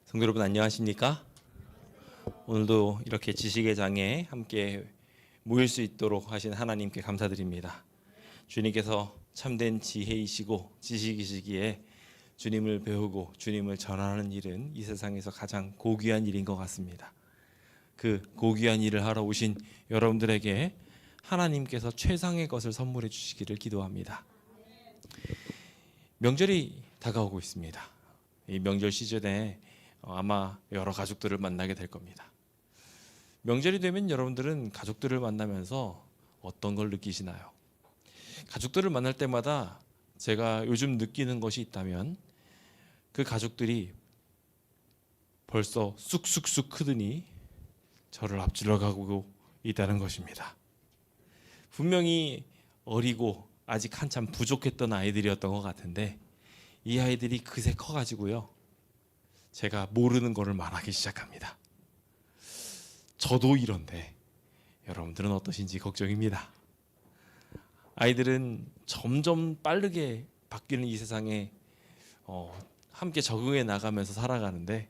성도 여러분 안녕하십니까? 오늘도 이렇게 지식의 장에 함께 모일 수 있도록 하신 하나님께 감사드립니다. 주님께서 참된 지혜이시고 지식이시기에 주님을 배우고 주님을 전하는 일은 이 세상에서 가장 고귀한 일인 것 같습니다. 그 고귀한 일을 하러 오신 여러분들에게 하나님께서 최상의 것을 선물해 주시기를 기도합니다. 명절이 다가오고 있습니다. 이 명절 시즌에 아마 여러 가족들을 만나게 될 겁니다. 명절이 되면 여러분들은 가족들을 만나면서 어떤 걸 느끼시나요? 가족들을 만날 때마다 제가 요즘 느끼는 것이 있다면 그 가족들이 벌써 쑥쑥쑥 크더니 저를 앞질러 가고 있다는 것입니다. 분명히 어리고 아직 한참 부족했던 아이들이었던 것 같은데 이 아이들이 그새 커가지고요, 제가 모르는 거를 말하기 시작합니다. 저도 이런데 여러분들은 어떠신지 걱정입니다. 아이들은 점점 빠르게 바뀌는 이 세상에 함께 적응해 나가면서 살아가는데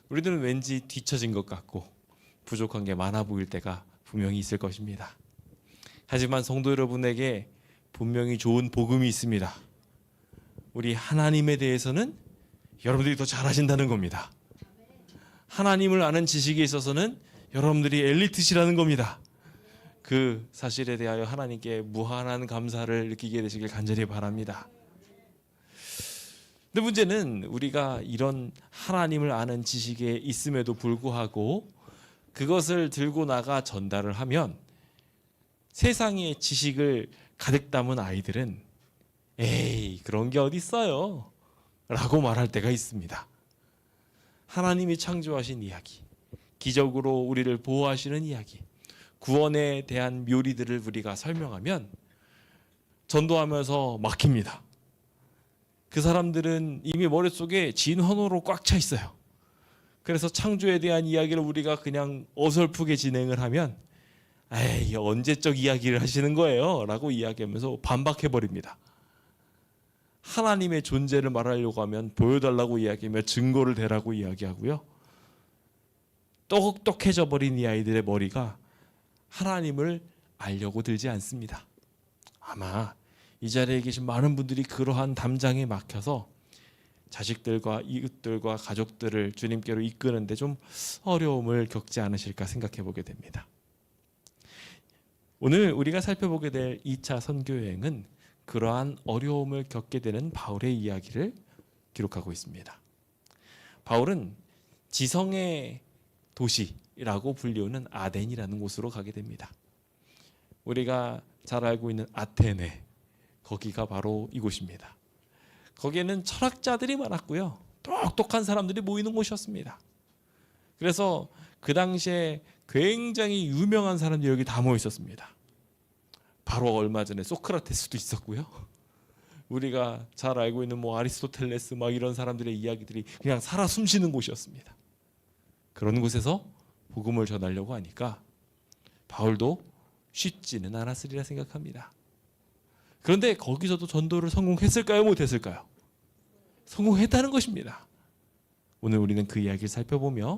우리들은 왠지 뒤처진 것 같고 부족한 게 많아 보일 때가 분명히 있을 것입니다. 하지만 성도 여러분에게 분명히 좋은 복음이 있습니다. 우리 하나님에 대해서는 여러분들이 더 잘하신다는 겁니다. 하나님을 아는 지식에 있어서는 여러분들이 엘리트시라는 겁니다. 그 사실에 대하여 하나님께 무한한 감사를 느끼게 되시길 간절히 바랍니다. 근데 문제는 우리가 이런 하나님을 아는 지식에 있음에도 불구하고 그것을 들고 나가 전달을 하면 세상의 지식을 가득 담은 아이들은 에이 그런 게 어디 있어요 라고 말할 때가 있습니다. 하나님이 창조하신 이야기, 기적으로 우리를 보호하시는 이야기, 구원에 대한 묘리들을 우리가 설명하면 전도하면서 막힙니다. 그 사람들은 이미 머릿속에 진환호로 꽉 차 있어요. 그래서 창조에 대한 이야기를 우리가 그냥 어설프게 진행을 하면 에이 언제적 이야기를 하시는 거예요 라고 이야기하면서 반박해버립니다. 하나님의 존재를 말하려고 하면 보여달라고 이야기하며 증거를 대라고 이야기하고요, 똑똑해져 버린 이 아이들의 머리가 하나님을 알려고 들지 않습니다. 아마 이 자리에 계신 많은 분들이 그러한 담장에 막혀서 자식들과 이웃들과 가족들을 주님께로 이끄는데 좀 어려움을 겪지 않으실까 생각해 보게 됩니다. 오늘 우리가 살펴보게 될 2차 선교여행은 그러한 어려움을 겪게 되는 바울의 이야기를 기록하고 있습니다. 바울은 지성의 도시라고 불리우는 아덴이라는 곳으로 가게 됩니다. 우리가 잘 알고 있는 아테네, 거기가 바로 이곳입니다. 거기에는 철학자들이 많았고요, 똑똑한 사람들이 모이는 곳이었습니다. 그래서 그 당시에 굉장히 유명한 사람들이 여기 다 모여 있었습니다. 바로 얼마 전에 소크라테스도 있었고요, 우리가 잘 알고 있는 아리스토텔레스 이런 사람들의 이야기들이 그냥 살아 숨쉬는 곳이었습니다. 그런 곳에서 복음을 전하려고 하니까 바울도 쉽지는 않았으리라 생각합니다. 그런데 거기서도 전도를 성공했을까요? 못했을까요? 성공했다는 것입니다. 오늘 우리는 그 이야기를 살펴보며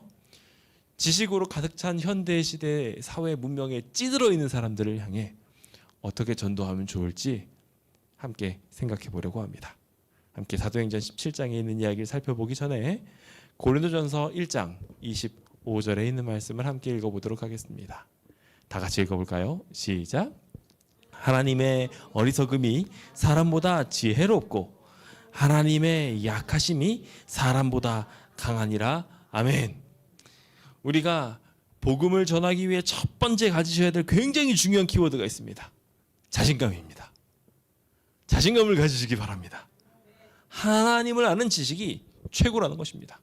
지식으로 가득 찬 현대시대 사회 문명에 찌들어 있는 사람들을 향해 어떻게 전도하면 좋을지 함께 생각해 보려고 합니다. 함께 사도행전 17장에 있는 이야기를 살펴보기 전에 고린도전서 1장 25절에 있는 말씀을 함께 읽어보도록 하겠습니다. 다 같이 읽어볼까요? 시작. 하나님의 어리석음이 사람보다 지혜롭고 하나님의 약하심이 사람보다 강하니라. 아멘. 우리가 복음을 전하기 위해 첫 번째 가지셔야 될 굉장히 중요한 키워드가 있습니다. 자신감입니다. 자신감을 가지시기 바랍니다. 하나님을 아는 지식이 최고라는 것입니다.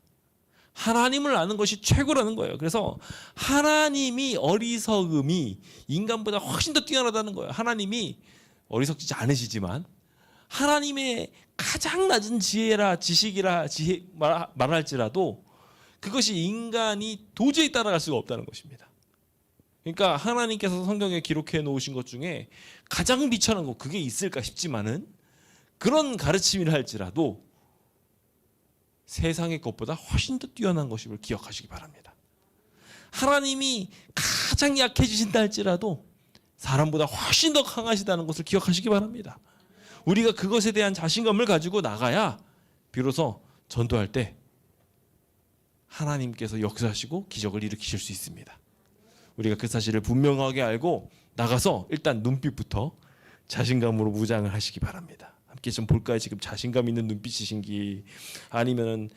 하나님을 아는 것이 최고라는 거예요. 그래서 하나님이 어리석음이 인간보다 훨씬 더 뛰어나다는 거예요. 하나님이 어리석지 않으시지만 하나님의 가장 낮은 지혜라 지식이라 말할지라도 그것이 인간이 도저히 따라갈 수가 없다는 것입니다. 그러니까 하나님께서 성경에 기록해 놓으신 것 중에 가장 비천한 것, 그게 있을까 싶지만은, 그런 가르침이라 할지라도, 그런 가르침이라 할지라도, 그것이 인간이 도저히 따라갈 수가 없다는 것입니다. 그러니까 하나님께서 성경에 기록해 놓으신 것 중에 가장 비천한 것, 그게 있을까 싶지만은, 그런 가르침이라 할지라도, 그것이 인간이 도저히 따라갈 수가 없다는 것입니다. 세상의 것보다 훨씬 더 뛰어난 것임을 기억하시기 바랍니다. 하나님이 가장 약해지신다 할지라도 사람보다 훨씬 더 강하시다는 것을 기억하시기 바랍니다. 우리가 그것에 대한 자신감을 가지고 나가야 비로소 전도할 때 하나님께서 역사하시고 기적을 일으키실 수 있습니다. 우리가 그 사실을 분명하게 알고 나가서 일단 눈빛부터 자신감으로 무장을 하시기 바랍니다. 함께 좀 볼까요? 지금 자신감 있는 눈빛이신지 아니면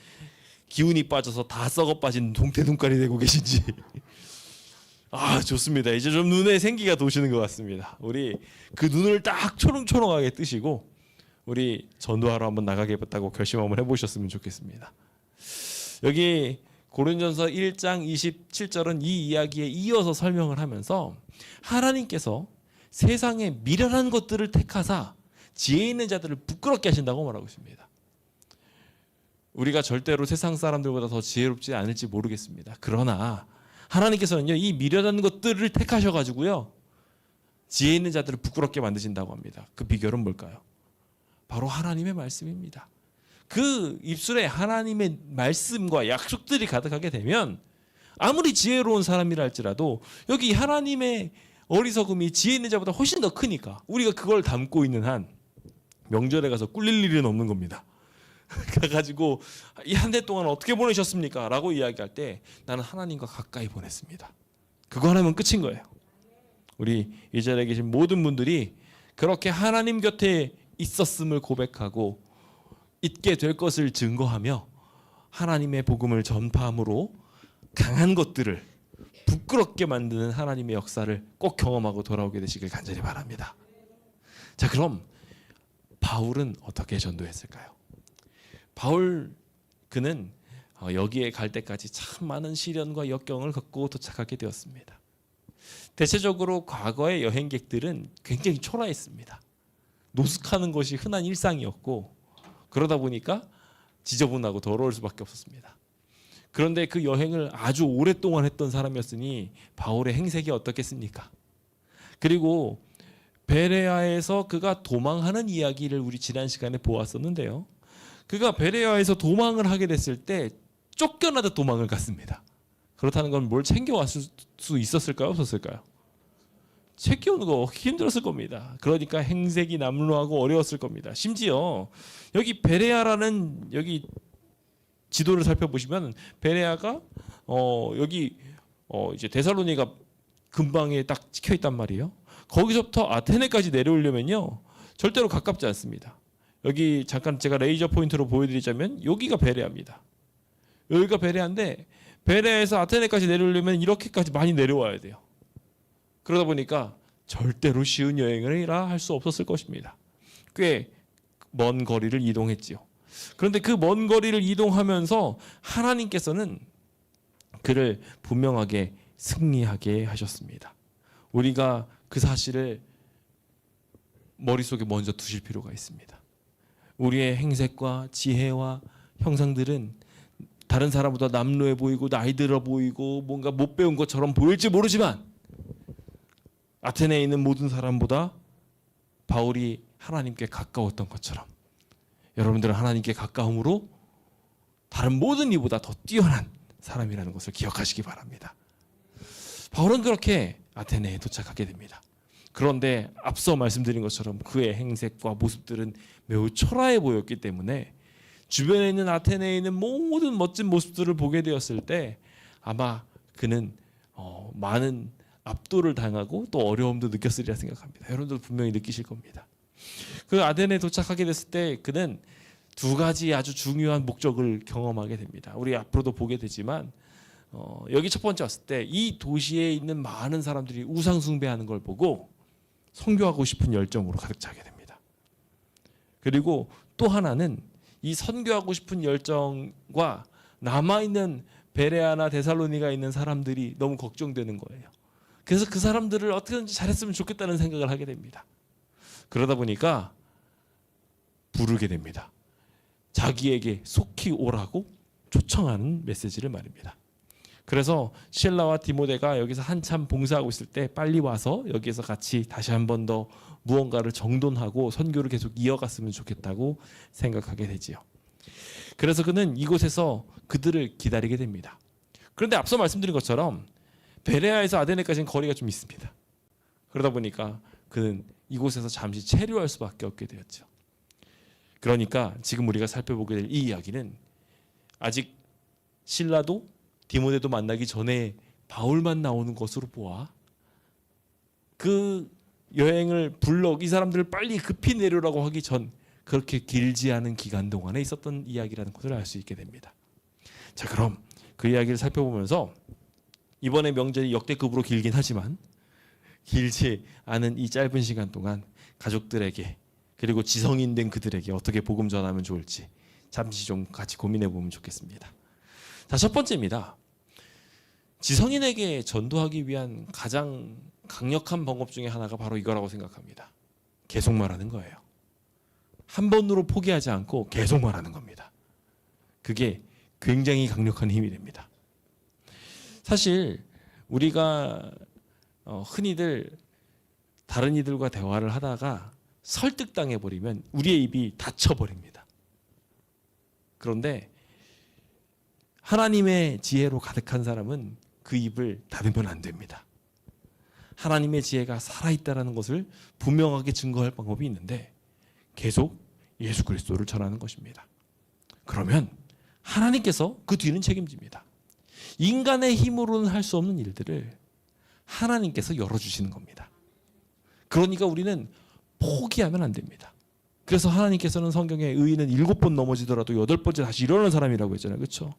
기운이 빠져서 다 썩어 빠진 동태 눈깔이 되고 계신지. 아, 좋습니다. 이제 좀 눈에 생기가 도시는 것 같습니다. 우리 그 눈을 딱 초롱초롱하게 뜨시고 우리 전도하러 한번 나가겠다고 결심 한번 해보셨으면 좋겠습니다. 여기 고린전서 1장 27절은 이 이야기에 이어서 설명을 하면서 하나님께서 세상의 미련한 것들을 택하사 지혜 있는 자들을 부끄럽게 하신다고 말하고 있습니다. 우리가 절대로 세상 사람들보다 더 지혜롭지 않을지 모르겠습니다. 그러나 하나님께서는요, 이 미련한 것들을 택하셔가지고요, 지혜 있는 자들을 부끄럽게 만드신다고 합니다. 그 비결은 뭘까요? 바로 하나님의 말씀입니다. 그 입술에 하나님의 말씀과 약속들이 가득하게 되면 아무리 지혜로운 사람이라 할지라도 여기 하나님의 어리석음이 지혜 있는 자보다 훨씬 더 크니까 우리가 그걸 담고 있는 한 명절에 가서 꿀릴 일은 없는 겁니다. 가가지고 이 한 해 동안 어떻게 보내셨습니까? 라고 이야기할 때 나는 하나님과 가까이 보냈습니다. 그거 하나면 끝인 거예요. 우리 이 자리에 계신 모든 분들이 그렇게 하나님 곁에 있었음을 고백하고 있게 될 것을 증거하며 하나님의 복음을 전파함으로 강한 것들을 부끄럽게 만드는 하나님의 역사를 꼭 경험하고 돌아오게 되시길 간절히 바랍니다. 자, 그럼 바울은 어떻게 전도했을까요? 바울 그는 여기에 갈 때까지 참 많은 시련과 역경을 겪고 도착하게 되었습니다. 대체적으로 과거의 여행객들은 굉장히 초라했습니다. 노숙하는 것이 흔한 일상이었고 그러다 보니까 지저분하고 더러울 수밖에 없었습니다. 그런데 그 여행을 아주 오랫동안 했던 사람이었으니 바울의 행색이 어떻겠습니까? 그리고 베레아에서 그가 도망하는 이야기를 우리 지난 시간에 보았었는데요. 그가 베레아에서 도망을 하게 됐을 때 쫓겨나다 도망을 갔습니다. 그렇다는 건 뭘 챙겨왔을 수 있었을까요? 없었을까요? 챙겨오는 거 힘들었을 겁니다. 그러니까 행색이 남루하고 어려웠을 겁니다. 심지어 여기 베레아라는 여기 지도를 살펴보시면 베레아가 여기 이제 데살로니가 근방에 딱 찍혀 있단 말이에요. 거기서부터 아테네까지 내려오려면요 절대로 가깝지 않습니다. 여기 잠깐 제가 레이저 포인트로 보여드리자면 여기가 베레아입니다. 여기가 베레아인데 베레아에서 아테네까지 내려오려면 이렇게까지 많이 내려와야 돼요. 그러다 보니까 절대로 쉬운 여행이라 할 수 없었을 것입니다. 꽤 먼 거리를 이동했지요. 그런데 그 먼 거리를 이동하면서 하나님께서는 그를 분명하게 승리하게 하셨습니다. 우리가 그 사실을 머릿속에 먼저 두실 필요가 있습니다. 우리의 행색과 지혜와 형상들은 다른 사람보다 남루해 보이고 나이 들어 보이고 뭔가 못 배운 것처럼 보일지 모르지만 아테네에 있는 모든 사람보다 바울이 하나님께 가까웠던 것처럼 여러분들은 하나님께 가까움으로 다른 모든 이보다 더 뛰어난 사람이라는 것을 기억하시기 바랍니다. 바울은 그렇게 아테네에 도착하게 됩니다. 그런데 앞서 말씀드린 것처럼 그의 행색과 모습들은 매우 초라해 보였기 때문에 주변에 있는 아테네에 있는 모든 멋진 모습들을 보게 되었을 때 아마 그는 많은 압도를 당하고 또 어려움도 느꼈으리라 생각합니다. 여러분들 분명히 느끼실 겁니다. 그 아테네에 도착하게 됐을 때 그는 두 가지 아주 중요한 목적을 경험하게 됩니다. 우리 앞으로도 보게 되지만 여기 첫 번째 왔을 때 이 도시에 있는 많은 사람들이 우상 숭배하는 걸 보고 선교하고 싶은 열정으로 가득 차게 됩니다. 그리고 또 하나는 이 선교하고 싶은 열정과 남아있는 베레아나 데살로니가 있는 사람들이 너무 걱정되는 거예요. 그래서 그 사람들을 어떻게든지 잘했으면 좋겠다는 생각을 하게 됩니다. 그러다 보니까 부르게 됩니다. 자기에게 속히 오라고 초청하는 메시지를 말입니다. 그래서 실라와 디모데가 여기서 한참 봉사하고 있을 때 빨리 와서 여기에서 같이 다시 한 번 더 무언가를 정돈하고 선교를 계속 이어갔으면 좋겠다고 생각하게 되지요. 그래서 그는 이곳에서 그들을 기다리게 됩니다. 그런데 앞서 말씀드린 것처럼 베레아에서 아데네까지는 거리가 좀 있습니다. 그러다 보니까 그는 이곳에서 잠시 체류할 수밖에 없게 되었죠. 그러니까 지금 우리가 살펴보게 될 이 이야기는 아직 실라도 디모데도 만나기 전에 바울만 나오는 것으로 보아 그 여행을 이 사람들을 빨리 급히 내려라고 하기 전 그렇게 길지 않은 기간 동안에 있었던 이야기라는 것을 알 수 있게 됩니다. 자, 그럼 그 이야기를 살펴보면서 이번에 명절이 역대급으로 길긴 하지만 길지 않은 이 짧은 시간 동안 가족들에게 그리고 지성인 된 그들에게 어떻게 복음 전하면 좋을지 잠시 좀 같이 고민해 보면 좋겠습니다. 자, 첫 번째입니다. 지성인에게 전도하기 위한 가장 강력한 방법 중에 하나가 바로 이거라고 생각합니다. 계속 말하는 거예요. 한 번으로 포기하지 않고 계속 말하는 겁니다. 그게 굉장히 강력한 힘이 됩니다. 사실 우리가 흔히들 다른 이들과 대화를 하다가 설득당해 버리면 우리의 입이 닫혀버립니다. 그런데 하나님의 지혜로 가득한 사람은 그 입을 닫으면 안 됩니다. 하나님의 지혜가 살아있다는 것을 분명하게 증거할 방법이 있는데 계속 예수 그리스도를 전하는 것입니다. 그러면 하나님께서 그 뒤는 책임집니다. 인간의 힘으로는 할 수 없는 일들을 하나님께서 열어주시는 겁니다. 그러니까 우리는 포기하면 안 됩니다. 그래서 하나님께서는 성경에 의인은 7번 넘어지더라도 8번째 다시 일어나는 사람이라고 했잖아요. 그렇죠?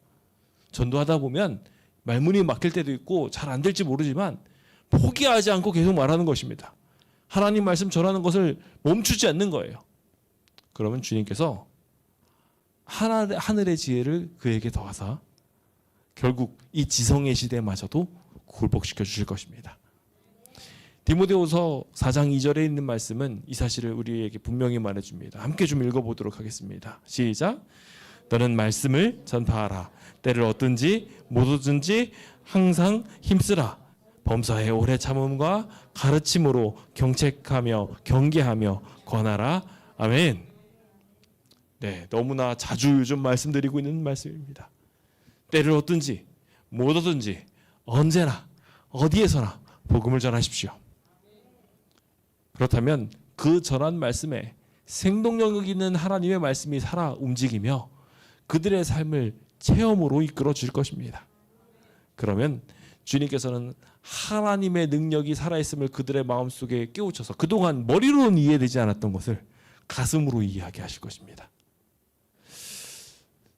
전도하다 보면 말문이 막힐 때도 있고 잘 안 될지 모르지만 포기하지 않고 계속 말하는 것입니다. 하나님 말씀 전하는 것을 멈추지 않는 거예요. 그러면 주님께서 하늘의 지혜를 그에게 더하사 결국 이 지성의 시대마저도 굴복시켜 주실 것입니다. 디모데후서 4장 2절에 있는 말씀은 이 사실을 우리에게 분명히 말해줍니다. 함께 좀 읽어보도록 하겠습니다. 시작. 너는 말씀을 전파하라. 때를 얻든지 못 얻든지 항상 힘쓰라. 범사에 오래 참음과 가르침으로 경책하며 경계하며 권하라. 아멘. 네, 너무나 자주 요즘 말씀드리고 있는 말씀입니다. 때를 얻든지 못 얻든지 언제나 어디에서나 복음을 전하십시오. 그렇다면 그 전한 말씀에 생동력 있는 하나님의 말씀이 살아 움직이며 그들의 삶을 체험으로 이끌어 줄 것입니다. 그러면 주님께서는 하나님의 능력이 살아있음을 그들의 마음속에 깨우쳐서 그동안 머리로는 이해되지 않았던 것을 가슴으로 이해하게 하실 것입니다.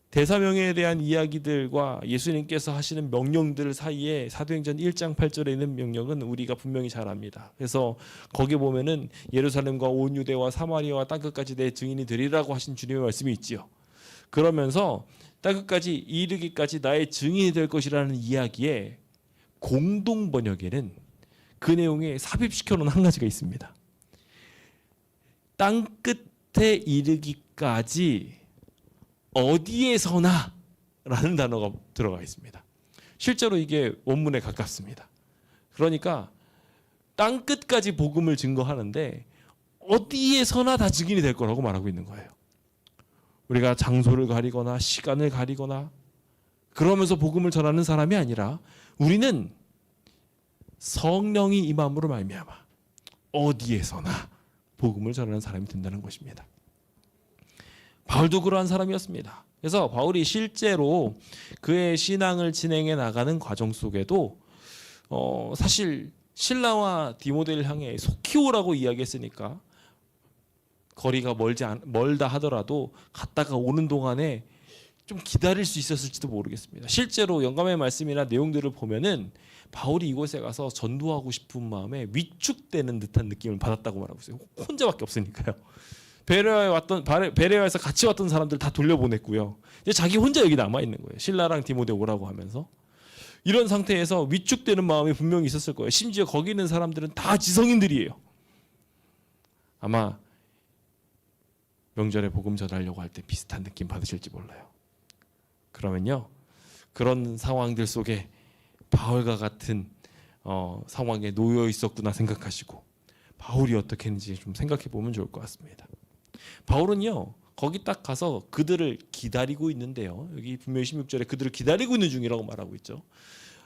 대사명에 대한 이야기들과 예수님께서 하시는 명령들 사이에 사도행전 1장 8절에 있는 명령은 우리가 분명히 잘 압니다. 그래서 거기 보면은 예루살렘과 온 유대와 사마리아와 땅끝까지 내 증인이 되리라고 하신 주님의 말씀이 있지요. 그러면서 땅끝까지 이르기까지 나의 증인이 될 것이라는 이야기에 공동 번역에는 그 내용에 삽입시켜 놓은 한 가지가 있습니다. 땅끝에 이르기까지 어디에서나 라는 단어가 들어가 있습니다. 실제로 이게 원문에 가깝습니다. 그러니까 땅끝까지 복음을 증거하는데 어디에서나 다 증인이 될 거라고 말하고 있는 거예요. 우리가 장소를 가리거나 시간을 가리거나 그러면서 복음을 전하는 사람이 아니라 우리는 성령이 임함으로 말미암아 어디에서나 복음을 전하는 사람이 된다는 것입니다. 바울도 그러한 사람이었습니다. 그래서 바울이 실제로 그의 신앙을 진행해 나가는 과정 속에도 사실 실라와 디모데를 향해 속히 오라고 이야기했으니까 거리가 멀다 하더라도 갔다가 오는 동안에 좀 기다릴 수 있었을지도 모르겠습니다. 실제로 영감의 말씀이나 내용들을 보면은 바울이 이곳에 가서 전도하고 싶은 마음에 위축되는 듯한 느낌을 받았다고 말하고 있어요. 혼자밖에 없으니까요. 베레아에서 같이 왔던 사람들 다 돌려보냈고요. 이제 자기 혼자 여기 남아 있는 거예요. 실라랑 디모데 오라고 하면서 이런 상태에서 위축되는 마음이 분명히 있었을 거예요. 심지어 거기 있는 사람들은 다 지성인들이에요. 아마 명절에 복음 전하려고 할 때 비슷한 느낌 받으실지 몰라요. 그러면요, 그런 상황들 속에 바울과 같은 상황에 놓여 있었구나 생각하시고 바울이 어떻게 했는지 좀 생각해 보면 좋을 것 같습니다. 바울은요 거기 딱 가서 그들을 기다리고 있는데요. 여기 분명히 16절에 그들을 기다리고 있는 중이라고 말하고 있죠.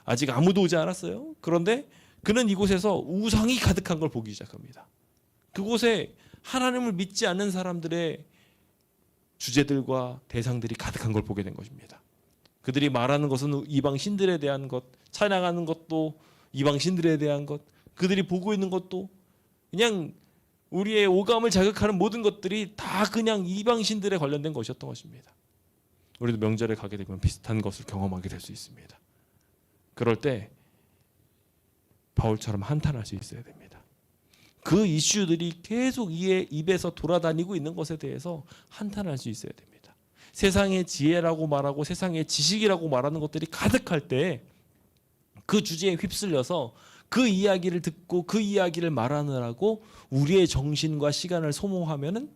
아직 아무도 오지 않았어요. 그런데 그는 이곳에서 우상이 가득한 걸 보기 시작합니다. 그곳에 하나님을 믿지 않는 사람들의 주제들과 대상들이 가득한 걸 보게 된 것입니다. 그들이 말하는 것은 이방 신들에 대한 것, 찬양하는 것도 이방 신들에 대한 것, 그들이 보고 있는 것도 그냥 우리의 오감을 자극하는 모든 것들이 다 그냥 이방 신들에 관련된 것이었던 것입니다. 우리도 명절에 가게 되면 비슷한 것을 경험하게 될 수 있습니다. 그럴 때 바울처럼 한탄할 수 있어야 됩니다. 그 이슈들이 계속 이의 입에서 돌아다니고 있는 것에 대해서 한탄할 수 있어야 됩니다. 세상의 지혜라고 말하고 세상의 지식이라고 말하는 것들이 가득할 때 그 주제에 휩쓸려서 그 이야기를 듣고 그 이야기를 말하느라고 우리의 정신과 시간을 소모하면은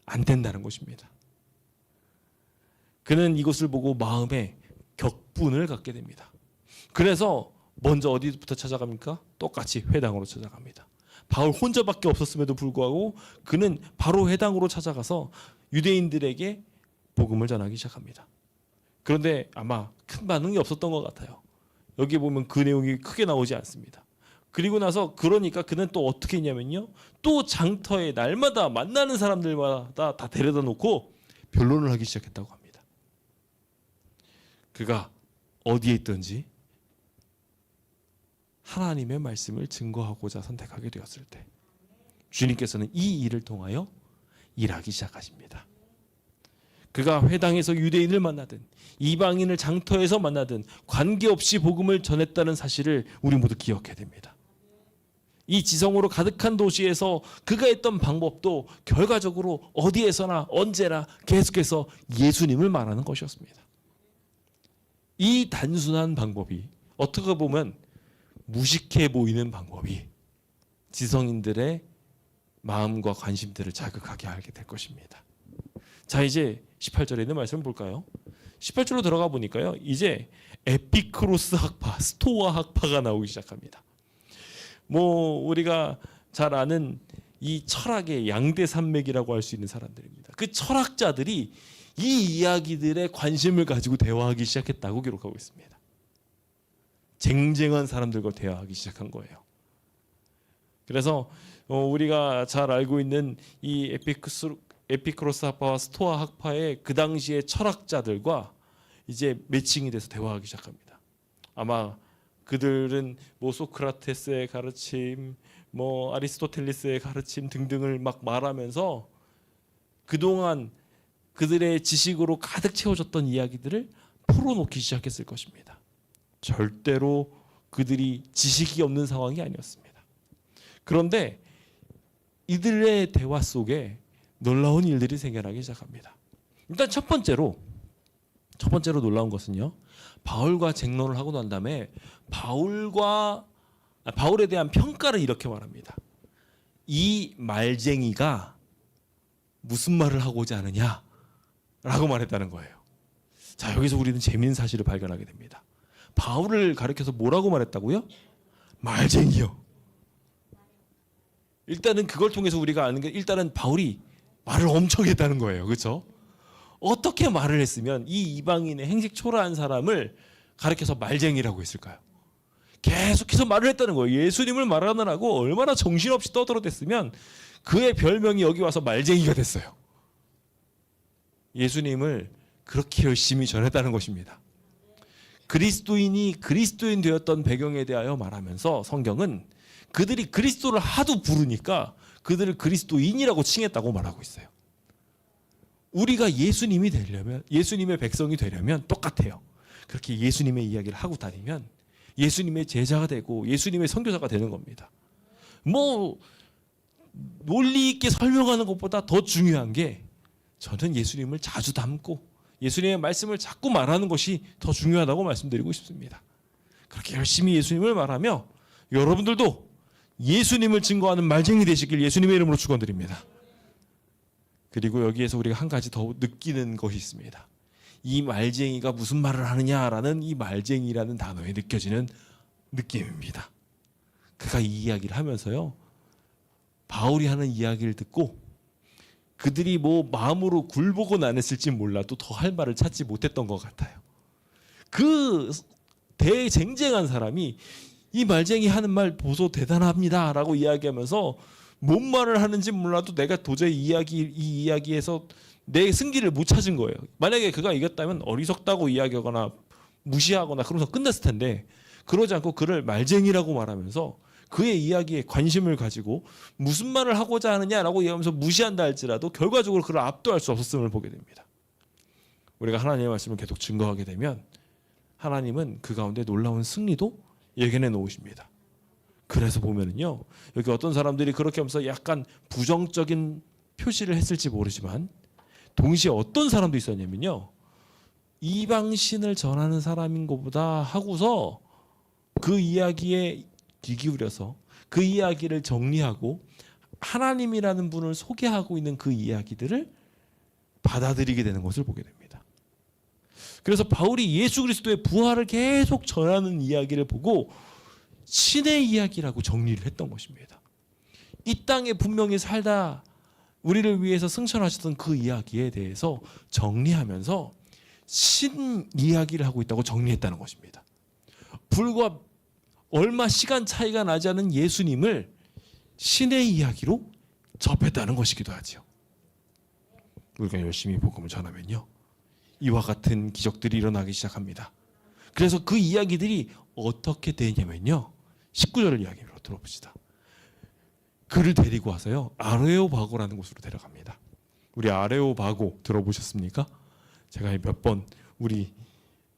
안 된다는 것입니다. 그는 이것을 보고 마음에 격분을 갖게 됩니다. 그래서 먼저 어디부터 찾아갑니까? 똑같이 회당으로 찾아갑니다. 바울 혼자밖에 없었음에도 불구하고 그는 바로 회당으로 찾아가서 유대인들에게 복음을 전하기 시작합니다. 그런데 아마 큰 반응이 없었던 것 같아요. 여기 보면 그 내용이 크게 나오지 않습니다. 그리고 나서 그러니까 그는 또 어떻게 했냐면요. 또 장터에 날마다 만나는 사람들마다 다 데려다 놓고 변론을 하기 시작했다고 합니다. 그가 어디에 있든지 하나님의 말씀을 증거하고자 선택하게 되었을 때 주님께서는 이 일을 통하여 일하기 시작하십니다. 그가 회당에서 유대인을 만나든 이방인을 장터에서 만나든 관계없이 복음을 전했다는 사실을 우리 모두 기억해야 됩니다. 이 지성으로 가득한 도시에서 그가 했던 방법도 결과적으로 어디에서나 언제나 계속해서 예수님을 말하는 것이었습니다. 이 단순한 방법이 어떻게 보면 무식해 보이는 방법이 지성인들의 마음과 관심들을 자극하게 하게 될 것입니다. 자, 이제 18절에 있는 말씀을 볼까요? 18절로 들어가 보니까요. 이제 에피크로스 학파, 스토아 학파가 나오기 시작합니다. 우리가 잘 아는 이 철학의 양대 산맥이라고 할 수 있는 사람들입니다. 그 철학자들이 이 이야기들에 관심을 가지고 대화하기 시작했다고 기록하고 있습니다. 쟁쟁한 사람들과 대화하기 시작한 거예요. 그래서 우리가 잘 알고 있는 이 에피크로스 학파와 스토아 학파의 그 당시의 철학자들과 이제 매칭이 돼서 대화하기 시작합니다. 아마 그들은 소크라테스의 가르침, 아리스토텔레스의 가르침 등등을 막 말하면서 그동안 그들의 지식으로 가득 채워졌던 이야기들을 풀어놓기 시작했을 것입니다. 절대로 그들이 지식이 없는 상황이 아니었습니다. 그런데 이들의 대화 속에 놀라운 일들이 생겨나기 시작합니다. 일단 첫 번째로 놀라운 것은요. 바울과 쟁론을 하고 난 다음에 바울에 대한 평가를 이렇게 말합니다. 이 말쟁이가 무슨 말을 하고자 하느냐라고 말했다는 거예요. 자, 여기서 우리는 재미있는 사실을 발견하게 됩니다. 바울을 가리켜서 뭐라고 말했다고요? 말쟁이요. 일단은 그걸 통해서 우리가 아는 게 일단은 바울이 말을 엄청 했다는 거예요. 그렇죠? 어떻게 말을 했으면 이 이방인의 행색 초라한 사람을 가리켜서 말쟁이라고 했을까요? 계속해서 말을 했다는 거예요. 예수님을 말하느라고 얼마나 정신없이 떠들어댔으면 그의 별명이 여기 와서 말쟁이가 됐어요. 예수님을 그렇게 열심히 전했다는 것입니다. 그리스도인이 그리스도인 되었던 배경에 대하여 말하면서 성경은 그들이 그리스도를 하도 부르니까 그들을 그리스도인이라고 칭했다고 말하고 있어요. 우리가 예수님이 되려면, 예수님의 백성이 되려면 똑같아요. 그렇게 예수님의 이야기를 하고 다니면 예수님의 제자가 되고 예수님의 선교사가 되는 겁니다. 논리 있게 설명하는 것보다 더 중요한 게 저는 예수님을 자주 닮고 예수님의 말씀을 자꾸 말하는 것이 더 중요하다고 말씀드리고 싶습니다. 그렇게 열심히 예수님을 말하며 여러분들도 예수님을 증거하는 말쟁이 되시길 예수님의 이름으로 축원드립니다. 그리고 여기에서 우리가 한 가지 더 느끼는 것이 있습니다. 이 말쟁이가 무슨 말을 하느냐라는 이 말쟁이라는 단어에 느껴지는 느낌입니다. 그가 이 이야기를 하면서요. 바울이 하는 이야기를 듣고 그들이 뭐 마음으로 굴복은 안 했을지 몰라도 더 할 말을 찾지 못했던 것 같아요. 그 대쟁쟁한 사람이 이 말쟁이 하는 말 보소 대단합니다라고 이야기하면서 뭔 말을 하는지 몰라도 내가 도저히 이 이야기에서 내 승기를 못 찾은 거예요. 만약에 그가 이겼다면 어리석다고 이야기하거나 무시하거나 그러면서 끝났을 텐데 그러지 않고 그를 말쟁이라고 말하면서 그의 이야기에 관심을 가지고 무슨 말을 하고자 하느냐라고 얘기하면서 무시한다 할지라도 결과적으로 그를 압도할 수 없었음을 보게 됩니다. 우리가 하나님의 말씀을 계속 증거하게 되면 하나님은 그 가운데 놀라운 승리도 예견해 놓으십니다. 그래서 보면은요, 여기 어떤 사람들이 그렇게 하면서 약간 부정적인 표시를 했을지 모르지만 동시에 어떤 사람도 있었냐면요, 이방신을 전하는 사람인 것보다 하고서 그 이야기에 귀 기울여서 그 이야기를 정리하고 하나님이라는 분을 소개하고 있는 그 이야기들을 받아들이게 되는 것을 보게 됩니다. 그래서 바울이 예수 그리스도의 부활을 계속 전하는 이야기를 보고 신의 이야기라고 정리를 했던 것입니다. 이 땅에 분명히 살다 우리를 위해서 승천하셨던 그 이야기에 대해서 정리하면서 신 이야기를 하고 있다고 정리했다는 것입니다. 불과 얼마 시간 차이가 나지 않은 예수님을 신의 이야기로 접했다는 것이기도 하죠. 우리가 열심히 복음을 전하면요, 이와 같은 기적들이 일어나기 시작합니다. 그래서 그 이야기들이 어떻게 되냐면요, 19절 이야기로 들어봅시다. 그를 데리고 와서요, 아레오바고라는 곳으로 데려갑니다. 우리 아레오바고 들어보셨습니까? 제가 몇 번 우리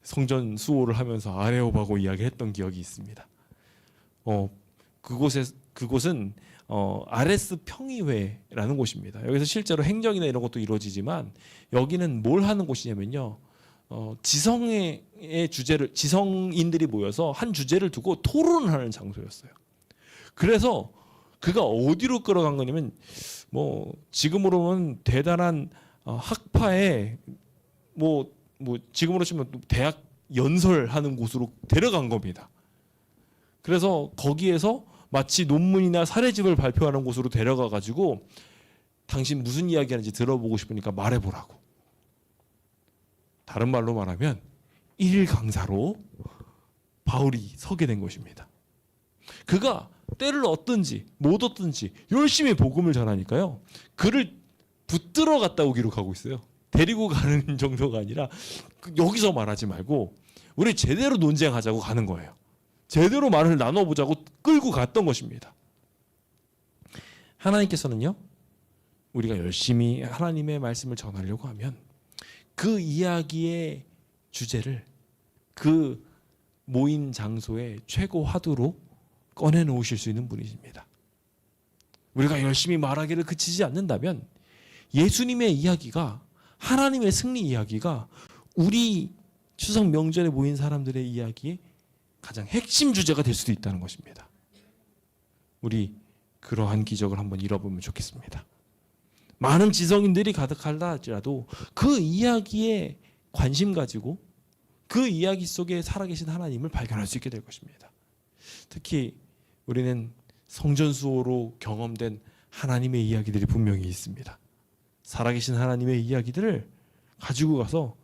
성전 수호를 하면서 아레오바고 이야기했던 기억이 있습니다. 그곳은 아레스 평의회라는 곳입니다. 여기서 실제로 행정이나 이런 것도 이루어지지만 여기는 뭘 하는 곳이냐면요, 지성인들이 모여서 한 주제를 두고 토론을 하는 장소였어요. 그래서 그가 어디로 끌어간 거냐면 뭐 지금으로는 대단한 학파의 뭐 지금으로 치면 대학 연설하는 곳으로 데려간 겁니다. 그래서 거기에서 마치 논문이나 사례집을 발표하는 곳으로 데려가 가지고 당신 무슨 이야기 하는지 들어보고 싶으니까 말해보라고. 다른 말로 말하면 1일 강사로 바울이 서게 된 것입니다. 그가 때를 얻든지 못 얻든지 열심히 복음을 전하니까요, 그를 붙들어 갔다고 기록하고 있어요. 데리고 가는 정도가 아니라 여기서 말하지 말고 우리 제대로 논쟁하자고 가는 거예요. 제대로 말을 나눠보자고 끌고 갔던 것입니다. 하나님께서는요, 우리가 열심히 하나님의 말씀을 전하려고 하면 그 이야기의 주제를 그 모인 장소의 최고 화두로 꺼내놓으실 수 있는 분이십니다. 우리가 열심히 말하기를 그치지 않는다면 예수님의 이야기가, 하나님의 승리 이야기가 우리 추석 명절에 모인 사람들의 이야기의 가장 핵심 주제가 될 수도 있다는 것입니다. 우리 그러한 기적을 한번 이뤄보면 좋겠습니다. 많은 지성인들이 가득하다 할지라도 그 이야기에 관심 가지고 그 이야기 속에 살아계신 하나님을 발견할 수 있게 될 것입니다. 특히 우리는 성전 수호로 경험된 하나님의 이야기들이 분명히 있습니다. 살아계신 하나님의 이야기들을 가지고 가서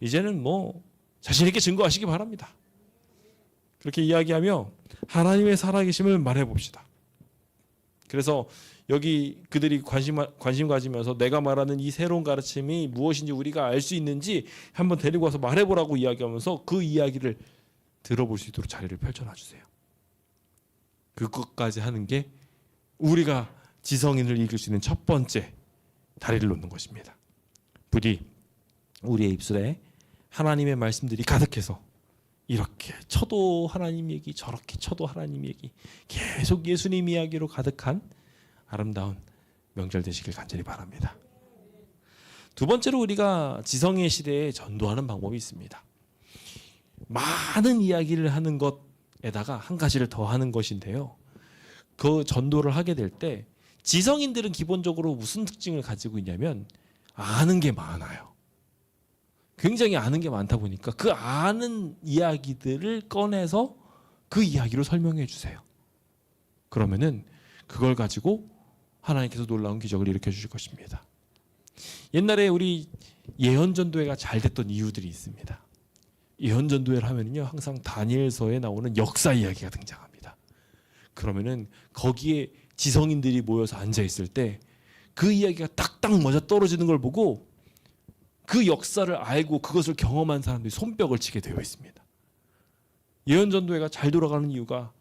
이제는 뭐 자신 있게 증거하시기 바랍니다. 그렇게 이야기하며 하나님의 살아계심을 말해봅시다. 그래서 여기 그들이 관심 가지면서 내가 말하는 이 새로운 가르침이 무엇인지 우리가 알 수 있는지 한번 데리고 와서 말해보라고 이야기하면서 그 이야기를 들어볼 수 있도록 자리를 펼쳐놔 주세요. 그것까지 하는 게 우리가 지성인을 이길 수 있는 첫 번째 다리를 놓는 것입니다. 부디 우리의 입술에 하나님의 말씀들이 가득해서 이렇게 쳐도 하나님 얘기, 저렇게 쳐도 하나님 얘기, 계속 예수님 이야기로 가득한 아름다운 명절 되시길 간절히 바랍니다. 두 번째로 우리가 지성의 시대에 전도하는 방법이 있습니다. 많은 이야기를 하는 것에다가 한 가지를 더 하는 것인데요, 그 전도를 하게 될 때 지성인들은 기본적으로 무슨 특징을 가지고 있냐면 아는 게 많아요. 굉장히 아는 게 많다 보니까 그 아는 이야기들을 꺼내서 그 이야기로 설명해 주세요. 그러면은 그걸 가지고 하나님께서 놀라운 기적을 일으켜 주실 것입니다. 옛날에 우리 예언전도회가 잘 됐던 이유들이 있습니다. 예언전도회를 하면요 항상 다니엘서에 나오는 역사 이야기가 등장합니다. 그러면은 거기에 지성인들이 모여서 앉아 있을 때 그 이야기가 딱딱 맞아 떨어지는 걸 보고 그 역사를 알고 그것을 경험한 사람들이 손뼉을 치게 되어 있습니다. 예언전도회가 잘 돌아가는 이유가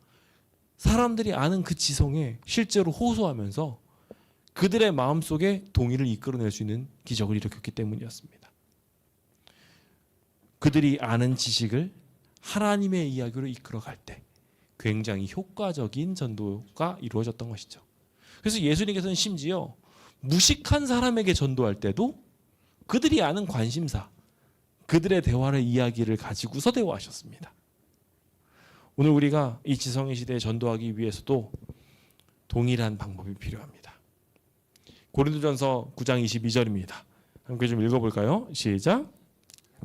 사람들이 아는 그 지성에 실제로 호소하면서 그들의 마음속에 동의를 이끌어낼 수 있는 기적을 일으켰기 때문이었습니다. 그들이 아는 지식을 하나님의 이야기로 이끌어갈 때 굉장히 효과적인 전도가 이루어졌던 것이죠. 그래서 예수님께서는 심지어 무식한 사람에게 전도할 때도 그들이 아는 관심사, 그들의 대화의 이야기를 가지고서 대화하셨습니다. 오늘 우리가 이 지성의 시대에 전도하기 위해서도 동일한 방법이 필요합니다. 고린도전서 9장 22절입니다. 함께 좀 읽어볼까요? 시작.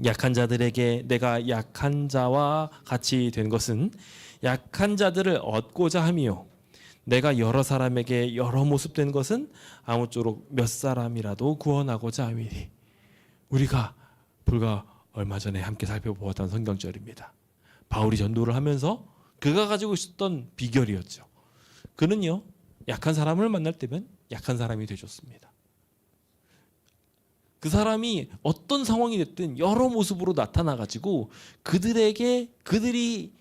약한 자들에게 내가 약한 자와 같이 된 것은 약한 자들을 얻고자 함이요 내가 여러 사람에게 여러 모습 된 것은 아무쪼록 몇 사람이라도 구원하고자 함이니. 우리가 불과 얼마 전에 함께 살펴보았던 성경절입니다. 바울이 전도를 하면서 그가 가지고 있었던 비결이었죠. 그는요 약한 사람을 만날 때면 약한 사람이 되셨습니다. 그 사람이 어떤 상황이 됐든 여러 모습으로 나타나가지고 그들에게 그들이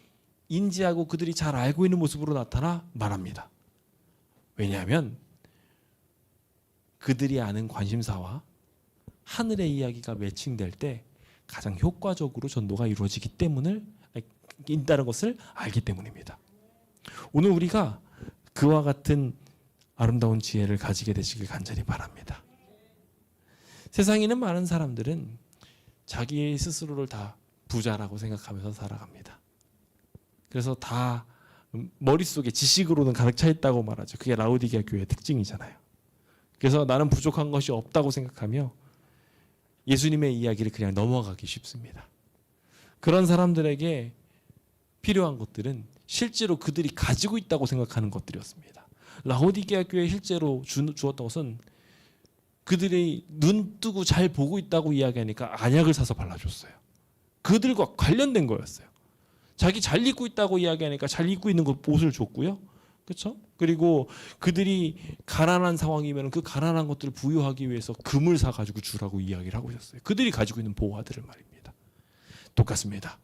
인지하고 그들이 잘 알고 있는 모습으로 나타나 말합니다. 왜냐하면 그들이 아는 관심사와 하늘의 이야기가 매칭될 때 가장 효과적으로 전도가 이루어지기 때문을 있다는 것을 알기 때문입니다. 오늘 우리가 그와 같은 아름다운 지혜를 가지게 되시길 간절히 바랍니다. 세상에 있는 많은 사람들은 자기 스스로를 다 부자라고 생각하면서 살아갑니다. 그래서 다 머릿속에 지식으로는 가득 차 있다고 말하죠. 그게 라오디게아 교회의 특징이잖아요. 그래서 나는 부족한 것이 없다고 생각하며 예수님의 이야기를 그냥 넘어가기 쉽습니다. 그런 사람들에게 필요한 것들은 실제로 그들이 가지고 있다고 생각하는 것들이었습니다. 라오디게아 교회에 실제로 주었던 것은 그들이 눈 뜨고 잘 보고 있다고 이야기하니까 안약을 사서 발라줬어요. 그들과 관련된 거였어요. 자기 잘 입고 있다고 이야기하니까 잘 입고 있는 옷을 줬고요. 그렇죠? 그리고 그들이 가난한 상황이면 그 가난한 것들을 부유하기 위해서 금을 사가지고 주라고 이야기를 하고 있었어요. 그들이 가지고 있는 보화들을 말입니다. 똑같습니다.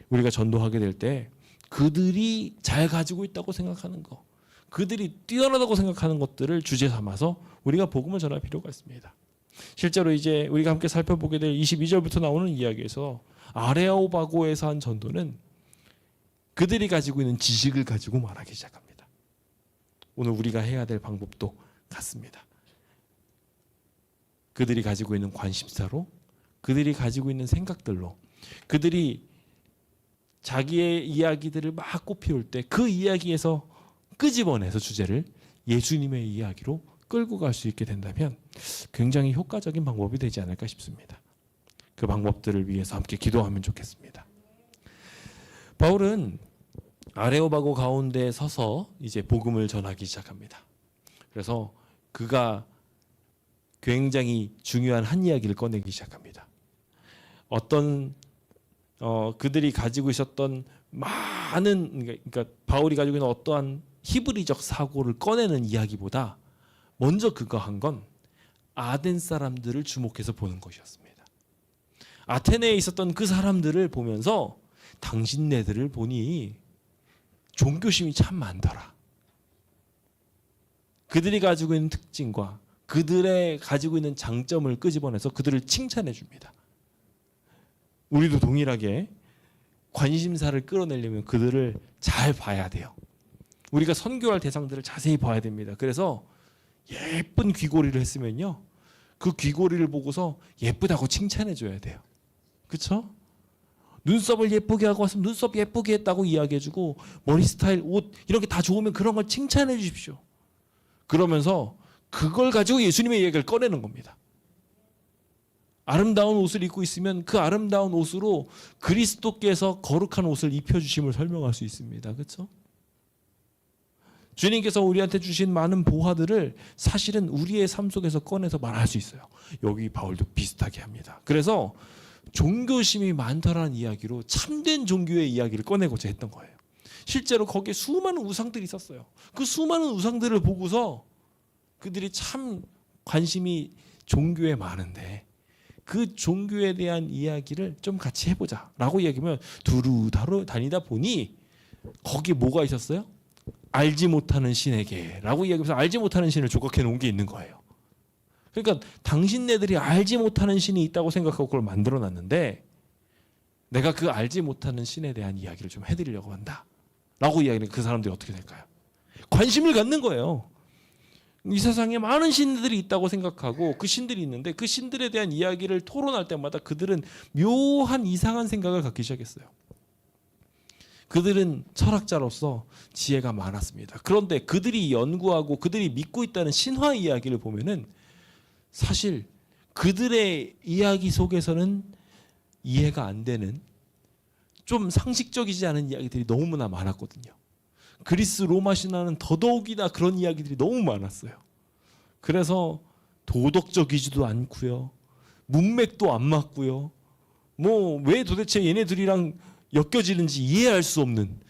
우리가 전도하게 될 때 그들이 잘 가지고 있다고 생각하는 거, 그들이 뛰어나다고 생각하는 것들을 주제 삼아서 우리가 복음을 전할 필요가 있습니다. 실제로 이제 우리가 함께 살펴보게 될 22절부터 나오는 이야기에서 아레오바고에서 한 전도는 그들이 가지고 있는 지식을 가지고 말하기 시작합니다. 오늘 우리가 해야 될 방법도 같습니다. 그들이 가지고 있는 관심사로, 그들이 가지고 있는 생각들로, 그들이 자기의 이야기들을 막 꽃피울 때 그 이야기에서 끄집어내서 주제를 예수님의 이야기로 끌고 갈 수 있게 된다면 굉장히 효과적인 방법이 되지 않을까 싶습니다. 그 방법들을 위해서 함께 기도하면 좋겠습니다. 바울은 아레오바고 가운데 서서 이제 복음을 전하기 시작합니다. 그래서 그가 굉장히 중요한 한 이야기를 꺼내기 시작합니다. 어떤 그들이 가지고 있었던 많은, 그러니까 바울이 가지고 있는 어떠한 히브리적 사고를 꺼내는 이야기보다 먼저 그가 한 건 아덴 사람들을 주목해서 보는 것이었습니다. 아테네에 있었던 그 사람들을 보면서 당신네들을 보니 종교심이 참 많더라. 그들이 가지고 있는 특징과 그들의 가지고 있는 장점을 끄집어내서 그들을 칭찬해 줍니다. 우리도 동일하게 관심사를 끌어내려면 그들을 잘 봐야 돼요. 우리가 선교할 대상들을 자세히 봐야 됩니다. 그래서 예쁜 귀고리를 했으면요, 그 귀고리를 보고서 예쁘다고 칭찬해 줘야 돼요. 그렇죠? 눈썹을 예쁘게 하고 왔으면 눈썹 예쁘게 했다고 이야기해 주고, 머리 스타일, 옷 이런 게 다 좋으면 그런 걸 칭찬해 주십시오. 그러면서 그걸 가지고 예수님의 얘기를 꺼내는 겁니다. 아름다운 옷을 입고 있으면 그 아름다운 옷으로 그리스도께서 거룩한 옷을 입혀주심을 설명할 수 있습니다. 그렇죠? 주님께서 우리한테 주신 많은 보화들을 사실은 우리의 삶 속에서 꺼내서 말할 수 있어요. 여기 바울도 비슷하게 합니다. 그래서 종교심이 많다라는 이야기로 참된 종교의 이야기를 꺼내고자 했던 거예요. 실제로 거기에 수많은 우상들이 있었어요. 그 수많은 우상들을 보고서 그들이 참 관심이 종교에 많은데 그 종교에 대한 이야기를 좀 같이 해보자 라고 이야기하면 두루다루 다니다 보니 거기에 뭐가 있었어요? 알지 못하는 신에게 라고 이야기하면서 알지 못하는 신을 조각해 놓은 게 있는 거예요. 그러니까 당신네들이 알지 못하는 신이 있다고 생각하고 그걸 만들어 놨는데 내가 그 알지 못하는 신에 대한 이야기를 좀 해드리려고 한다 라고 이야기는 그 사람들이 어떻게 될까요? 관심을 갖는 거예요. 이 세상에 많은 신들이 있다고 생각하고 그 신들이 있는데 그 신들에 대한 이야기를 토론할 때마다 그들은 묘한 이상한 생각을 갖기 시작했어요. 그들은 철학자로서 지혜가 많았습니다. 그런데 그들이 연구하고 그들이 믿고 있다는 신화 이야기를 보면은 사실 그들의 이야기 속에서는 이해가 안 되는 좀 상식적이지 않은 이야기들이 너무나 많았거든요. 그리스 로마 신화는 더더욱이나 그런 이야기들이 너무 많았어요. 그래서 도덕적이지도 않고요. 문맥도 안 맞고요. 뭐 왜 도대체 얘네들이랑 엮여지는지 이해할 수 없는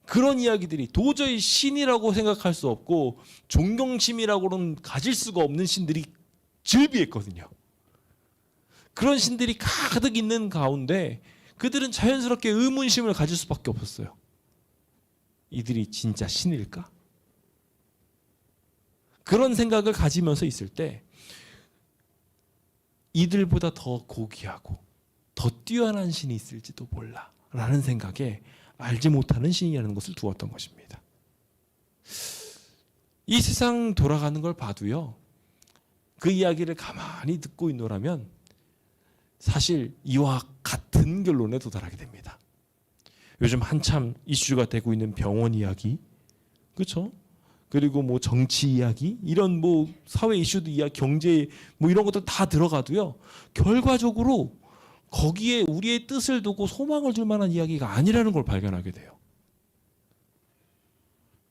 그런 이야기들이 도저히 신이라고 생각할 수 없고 존경심이라고는 가질 수가 없는 신들이 즐비했거든요. 그런 신들이 가득 있는 가운데 그들은 자연스럽게 의문심을 가질 수밖에 없었어요. 이들이 진짜 신일까? 그런 생각을 가지면서 있을 때 이들보다 더 고귀하고 더 뛰어난 신이 있을지도 몰라 라는 생각에 알지 못하는 신이라는 것을 두었던 것입니다. 이 세상 돌아가는 걸 봐도요, 그 이야기를 가만히 듣고 있노라면 사실 이와 같은 결론에 도달하게 됩니다. 요즘 한참 이슈가 되고 있는 병원 이야기, 그렇죠? 그리고 뭐 정치 이야기, 이런 뭐 사회 이슈도 이야기, 경제 뭐 이런 것도 다 들어가도요, 결과적으로 거기에 우리의 뜻을 두고 소망을 줄 만한 이야기가 아니라는 걸 발견하게 돼요.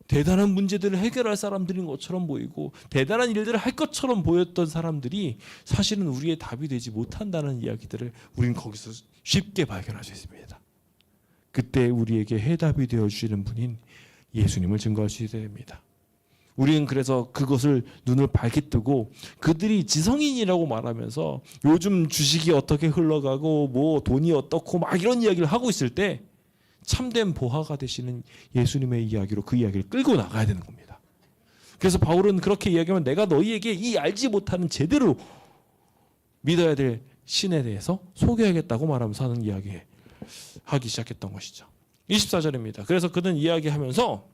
대단한 문제들을 해결할 사람들인 것처럼 보이고 대단한 일들을 할 것처럼 보였던 사람들이 사실은 우리의 답이 되지 못한다는 이야기들을 우리는 거기서 쉽게 발견할 수 있습니다. 그때 우리에게 해답이 되어주시는 분인 예수님을 증거할 수 있어야 됩니다. 우리는 그래서 그것을 눈을 밝게 뜨고 그들이 지성인이라고 말하면서 요즘 주식이 어떻게 흘러가고 뭐 돈이 어떻고 막 이런 이야기를 하고 있을 때 참된 보화가 되시는 예수님의 이야기로 그 이야기를 끌고 나가야 되는 겁니다. 그래서 바울은 그렇게 이야기하면 내가 너희에게 이 알지 못하는 제대로 믿어야 될 신에 대해서 소개하겠다고 말하면서 하는 이야기 하기 시작했던 것이죠. 24절입니다. 그래서 그는 이야기하면서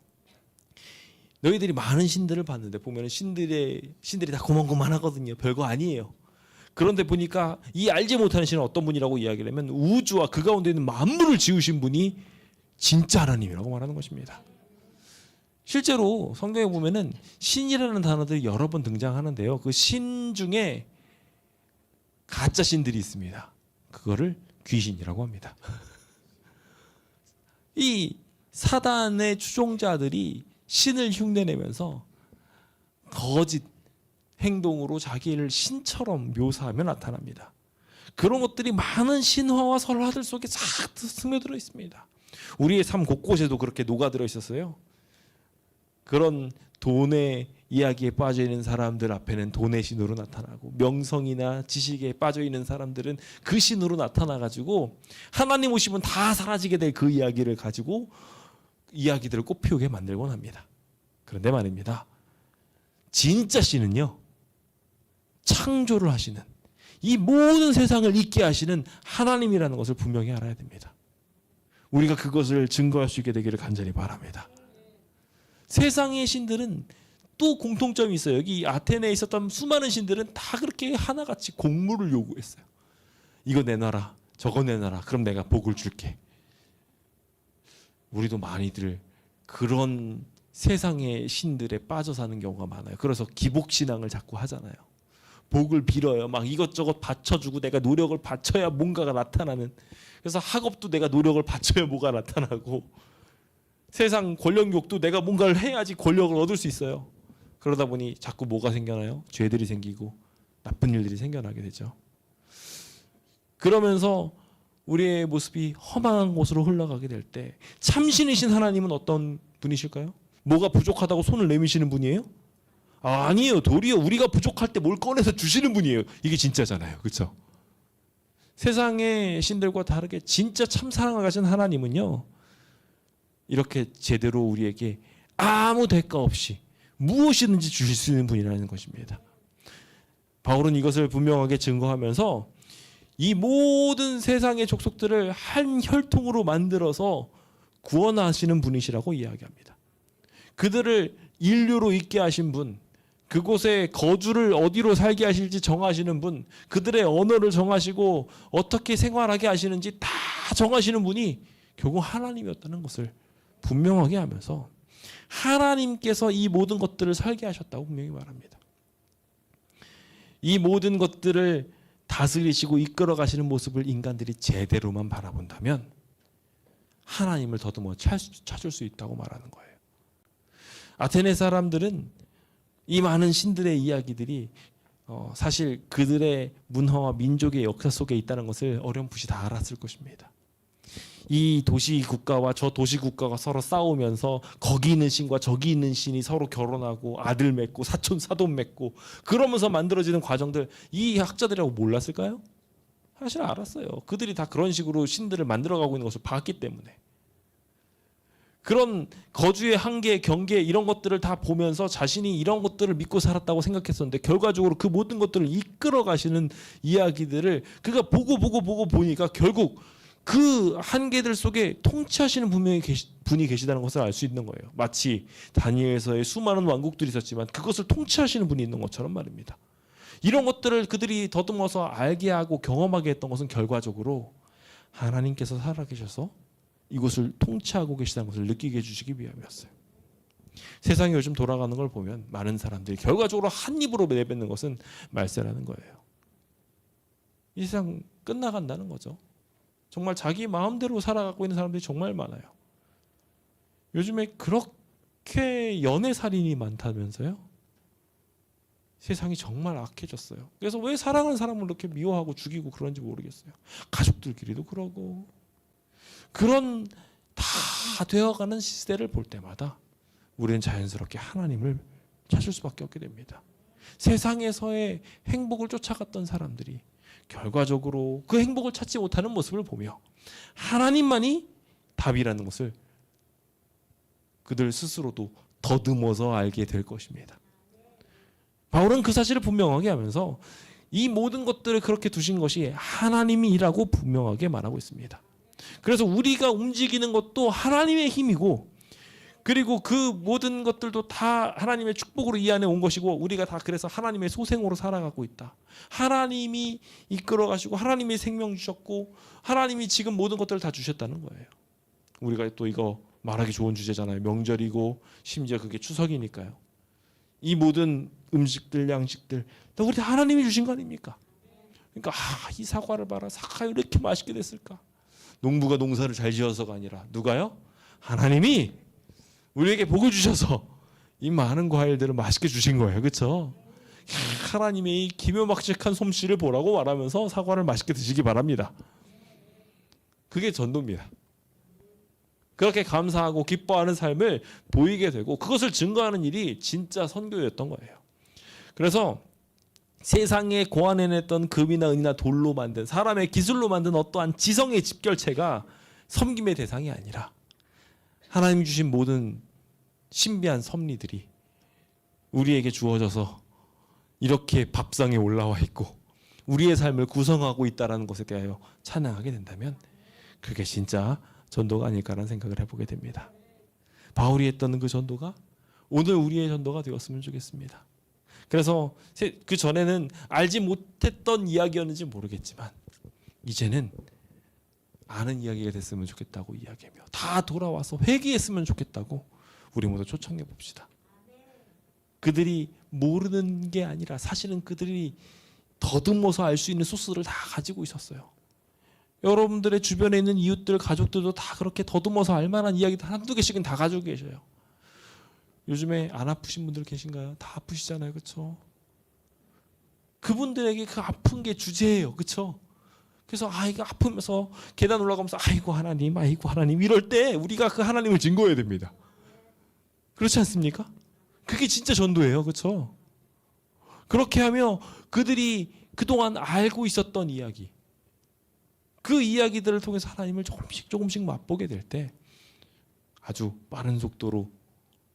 너희들이 많은 신들을 봤는데 보면 신들이 다 고만고만하거든요. 별거 아니에요. 그런데 보니까 이 알지 못하는 신은 어떤 분이라고 이야기를 하면 우주와 그 가운데 있는 만물을 지으신 분이 진짜 하나님이라고 말하는 것입니다. 실제로 성경에 보면은 신이라는 단어들이 여러 번 등장하는데요. 그 신 중에 가짜 신들이 있습니다. 그거를 귀신이라고 합니다. 이 사단의 추종자들이 신을 흉내내면서 거짓 행동으로 자기를 신처럼 묘사하며 나타납니다. 그런 것들이 많은 신화와 설화들 속에 싹 스며들어 있습니다. 우리의 삶 곳곳에도 그렇게 녹아들어 있었어요. 그런 돈의 이야기에 빠져 있는 사람들 앞에는 돈의 신으로 나타나고 명성이나 지식에 빠져 있는 사람들은 그 신으로 나타나 가지고 하나님 오시면 다 사라지게 될 그 이야기를 가지고 이야기들을 꽃피우게 만들곤 합니다. 그런데 말입니다. 진짜 신은요, 창조를 하시는 이 모든 세상을 있게 하시는 하나님이라는 것을 분명히 알아야 됩니다. 우리가 그것을 증거할 수 있게 되기를 간절히 바랍니다. 세상의 신들은 또 공통점이 있어요. 여기 아테네에 있었던 수많은 신들은 다 그렇게 하나같이 공물을 요구했어요. 이거 내놔라, 저거 내놔라, 그럼 내가 복을 줄게. 우리도 많이들 그런 세상의 신들에 빠져 사는 경우가 많아요. 그래서 기복신앙을 자꾸 하잖아요. 복을 빌어요. 막 이것저것 바쳐주고 내가 노력을 바쳐야 뭔가가 나타나는. 그래서 학업도 내가 노력을 바쳐야 뭐가 나타나고 세상 권력욕도 내가 뭔가를 해야지 권력을 얻을 수 있어요. 그러다 보니 자꾸 뭐가 생겨나요? 죄들이 생기고 나쁜 일들이 생겨나게 되죠. 그러면서 우리의 모습이 험한 곳으로 흘러가게 될 때 참신이신 하나님은 어떤 분이실까요? 뭐가 부족하다고 손을 내미시는 분이에요? 아니에요. 도리어 우리가 부족할 때 뭘 꺼내서 주시는 분이에요. 이게 진짜잖아요. 그렇죠? 세상의 신들과 다르게 진짜 참 사랑을 가진 하나님은요, 이렇게 제대로 우리에게 아무 대가 없이 무엇이든지 주실 수 있는 분이라는 것입니다. 바울은 이것을 분명하게 증거하면서 이 모든 세상의 족속들을 한 혈통으로 만들어서 구원하시는 분이시라고 이야기합니다. 그들을 인류로 있게 하신 분, 그곳에 거주를 어디로 살게 하실지 정하시는 분, 그들의 언어를 정하시고 어떻게 생활하게 하시는지 다 정하시는 분이 결국 하나님이었다는 것을 분명하게 하면서 하나님께서 이 모든 것들을 설계하셨다고 분명히 말합니다. 이 모든 것들을 다스리시고 이끌어 가시는 모습을 인간들이 제대로만 바라본다면 하나님을 더듬어 찾을 수 있다고 말하는 거예요. 아테네 사람들은 이 많은 신들의 이야기들이 사실 그들의 문화와 민족의 역사 속에 있다는 것을 어렴풋이 다 알았을 것입니다. 이 도시 국가와 저 도시 국가가 서로 싸우면서 거기 있는 신과 저기 있는 신이 서로 결혼하고 아들 맺고 사촌 사돈 맺고 그러면서 만들어지는 과정들, 이 학자들이라고 몰랐을까요? 사실 알았어요. 그들이 다 그런 식으로 신들을 만들어가고 있는 것을 봤기 때문에. 그런 거주의 한계, 경계 이런 것들을 다 보면서 자신이 이런 것들을 믿고 살았다고 생각했었는데 결과적으로 그 모든 것들을 이끌어 가시는 이야기들을 그가 보고 보니까 결국 그 한계들 속에 통치하시는 분이 계시다는 것을 알 수 있는 거예요. 마치 다니엘서의 수많은 왕국들이 있었지만 그것을 통치하시는 분이 있는 것처럼 말입니다. 이런 것들을 그들이 더듬어서 알게 하고 경험하게 했던 것은 결과적으로 하나님께서 살아계셔서 이곳을 통치하고 계시다는 것을 느끼게 해주시기 위함이었어요. 세상이 요즘 돌아가는 걸 보면 많은 사람들이 결과적으로 한 입으로 내뱉는 것은 말세라는 거예요. 이 세상 끝나간다는 거죠. 정말 자기 마음대로 살아가고 있는 사람들이 정말 많아요. 요즘에 그렇게 연애살인이 많다면서요? 세상이 정말 악해졌어요. 그래서 왜 사랑하는 사람을 이렇게 미워하고 죽이고 그런지 모르겠어요. 가족들끼리도 그러고. 그런 다 되어가는 시대를 볼 때마다 우리는 자연스럽게 하나님을 찾을 수밖에 없게 됩니다. 세상에서의 행복을 쫓아갔던 사람들이 결과적으로 그 행복을 찾지 못하는 모습을 보며 하나님만이 답이라는 것을 그들 스스로도 더듬어서 알게 될 것입니다. 바울은 그 사실을 분명하게 하면서 이 모든 것들을 그렇게 두신 것이 하나님이라고 분명하게 말하고 있습니다. 그래서 우리가 움직이는 것도 하나님의 힘이고, 그리고 그 모든 것들도 다 하나님의 축복으로 이 안에 온 것이고, 우리가 다 그래서 하나님의 소생으로 살아가고 있다. 하나님이 이끌어 가시고 하나님이 생명 주셨고 하나님이 지금 모든 것들을 다 주셨다는 거예요. 우리가 또 이거 말하기 좋은 주제잖아요. 명절이고 심지어 그게 추석이니까요. 이 모든 음식들, 양식들 다 우리 하나님이 주신 거 아닙니까? 그러니까 이 사과를 봐라. 사과가 이렇게 맛있게 됐을까? 농부가 농사를 잘 지어서가 아니라 누가요? 하나님이 우리에게 복을 주셔서 이 많은 과일들을 맛있게 주신 거예요. 그렇죠? 하나님의 이 기묘막측한 솜씨를 보라고 말하면서 사과를 맛있게 드시기 바랍니다. 그게 전도입니다. 그렇게 감사하고 기뻐하는 삶을 보이게 되고 그것을 증거하는 일이 진짜 선교였던 거예요. 그래서 세상에 고안해냈던 금이나 은이나 돌로 만든 사람의 기술로 만든 어떠한 지성의 집결체가 섬김의 대상이 아니라 하나님이 주신 모든 신비한 섭리들이 우리에게 주어져서 이렇게 밥상에 올라와 있고 우리의 삶을 구성하고 있다는 것에 대하여 찬양하게 된다면 그게 진짜 전도가 아닐까라는 생각을 해보게 됩니다. 바울이 했던 그 전도가 오늘 우리의 전도가 되었으면 좋겠습니다. 그래서 그 전에는 알지 못했던 이야기였는지 모르겠지만 이제는 아는 이야기가 됐으면 좋겠다고 이야기하며 다 돌아와서 회개했으면 좋겠다고 우리 모두 초청해 봅시다. 그들이 모르는 게 아니라 사실은 그들이 더듬어서 알 수 있는 소스를 다 가지고 있었어요. 여러분들의 주변에 있는 이웃들, 가족들도 다 그렇게 더듬어서 알만한 이야기들 한두 개씩은 다 가지고 계셔요. 요즘에 안 아프신 분들 계신가요? 다 아프시잖아요. 그렇죠? 그분들에게 그 아픈 게 주제예요. 그렇죠? 그래서 이거 아프면서 계단 올라가면서 아이고 하나님 이럴 때 우리가 그 하나님을 증거해야 됩니다. 그렇지 않습니까? 그게 진짜 전도예요. 그렇죠? 그렇게 하며 그들이 그동안 알고 있었던 이야기, 그 이야기들을 통해서 하나님을 조금씩 맛보게 될 때 아주 빠른 속도로